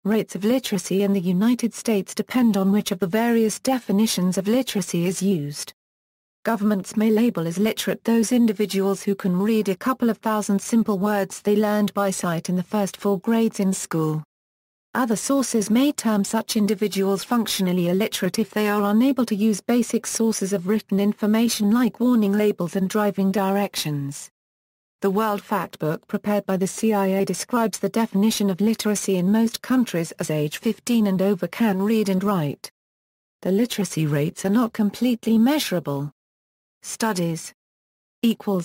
Rates of literacy in the United States depend on which of the various definitions of literacy is used. Governments may label as literate those individuals who can read a couple of thousand simple words they learned by sight in the first 4 grades in school. Other sources may term such individuals functionally illiterate if they are unable to use basic sources of written information like warning labels and driving directions. The World Factbook prepared by the CIA describes the definition of literacy in most countries as age 15 and over can read and write. The literacy rates are not completely measurable. Studies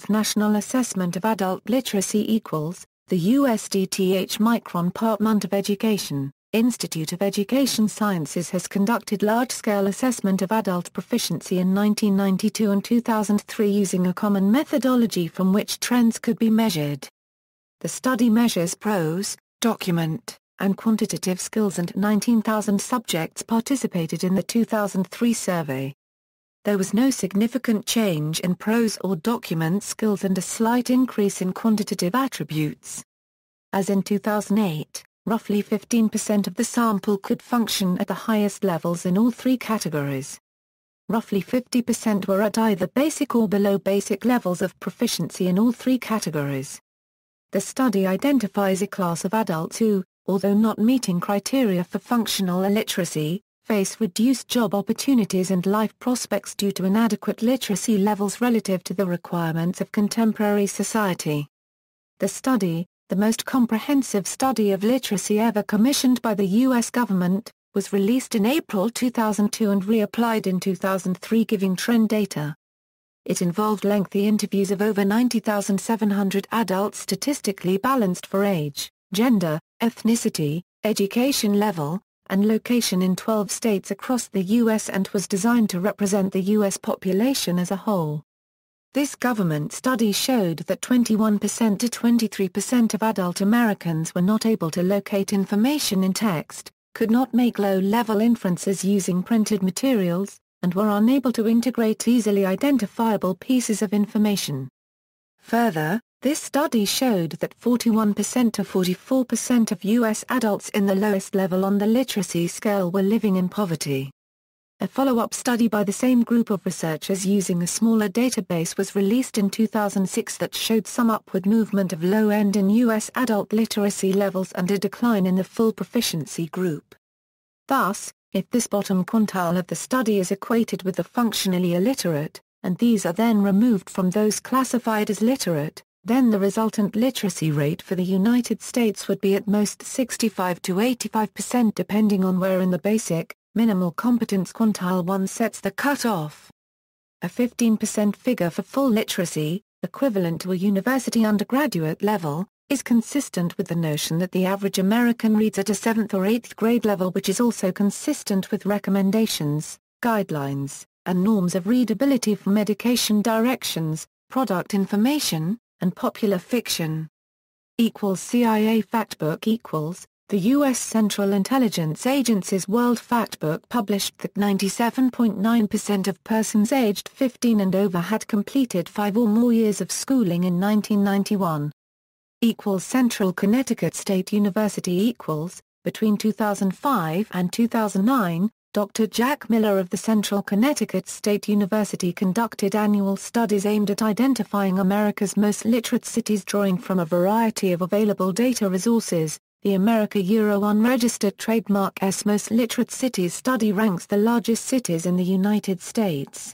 National Assessment of Adult Literacy the USDTH Micron-Parchment of Education, Institute of Education Sciences has conducted large-scale assessment of adult proficiency in 1992 and 2003 using a common methodology from which trends could be measured. The study measures prose, document, and quantitative skills, and 19,000 subjects participated in the 2003 survey. There was no significant change in prose or document skills and a slight increase in quantitative attributes. As in 2008, roughly 15% of the sample could function at the highest levels in all 3 categories. Roughly 50% were at either basic or below basic levels of proficiency in all 3 categories. The study identifies a class of adults who, although not meeting criteria for functional illiteracy, face reduced job opportunities and life prospects due to inadequate literacy levels relative to the requirements of contemporary society. The study, the most comprehensive study of literacy ever commissioned by the U.S. government, was released in April 2002 and reapplied in 2003 giving trend data. It involved lengthy interviews of over 90,700 adults statistically balanced for age, gender, ethnicity, education level, and location in 12 states across the U.S. and was designed to represent the U.S. population as a whole. This government study showed that 21% to 23% of adult Americans were not able to locate information in text, could not make low-level inferences using printed materials, and were unable to integrate easily identifiable pieces of information. Further, this study showed that 41% to 44% of U.S. adults in the lowest level on the literacy scale were living in poverty. A follow-up study by the same group of researchers using a smaller database was released in 2006 that showed some upward movement of low end in U.S. adult literacy levels and a decline in the full proficiency group. Thus, if this bottom quintile of the study is equated with the functionally illiterate, and these are then removed from those classified as literate, then the resultant literacy rate for the United States would be at most 65 to 85% depending on where in the basic, minimal competence quintile one sets the cutoff. A 15% figure for full literacy, equivalent to a university undergraduate level, is consistent with the notion that the average American reads at a 7th or 8th grade level, which is also consistent with recommendations, guidelines, and norms of readability from education directions, product information, and popular fiction. CIA Factbook The U.S. Central Intelligence Agency's World Factbook published that 97.9% of persons aged 15 and over had completed 5 or more years of schooling in 1991. Central Connecticut State University Between 2005 and 2009, Dr. Jack Miller of the Central Connecticut State University conducted annual studies aimed at identifying America's most literate cities drawing from a variety of available data resources. The America Unregistered Trademark S Most Literate Cities study ranks the largest cities in the United States.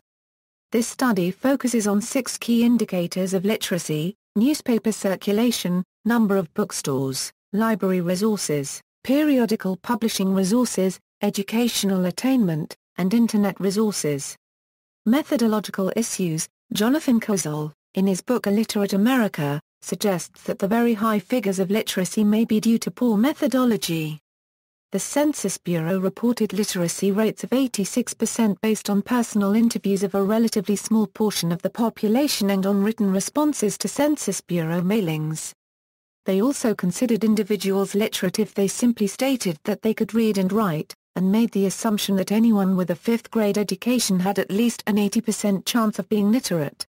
This study focuses on 6 key indicators of literacy: newspaper circulation, number of bookstores, library resources, periodical publishing resources, educational attainment, and Internet resources. Methodological issues. Jonathan Kozol, in his book Illiterate America, suggests that the very high figures of literacy may be due to poor methodology. The Census Bureau reported literacy rates of 86% based on personal interviews of a relatively small portion of the population and on written responses to Census Bureau mailings. They also considered individuals literate if they simply stated that they could read and write, and made the assumption that anyone with a 5th grade education had at least an 80% chance of being literate.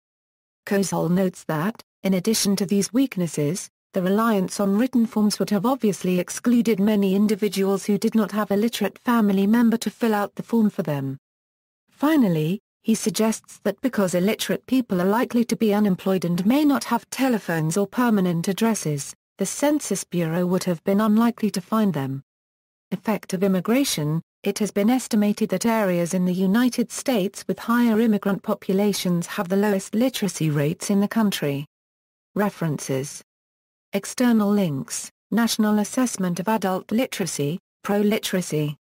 Kozol notes that, in addition to these weaknesses, the reliance on written forms would have obviously excluded many individuals who did not have a literate family member to fill out the form for them. Finally, he suggests that because illiterate people are likely to be unemployed and may not have telephones or permanent addresses, the Census Bureau would have been unlikely to find them. Effect of immigration. It has been estimated that areas in the United States with higher immigrant populations have the lowest literacy rates in the country. References. External links: National Assessment of Adult Literacy, Pro-Literacy.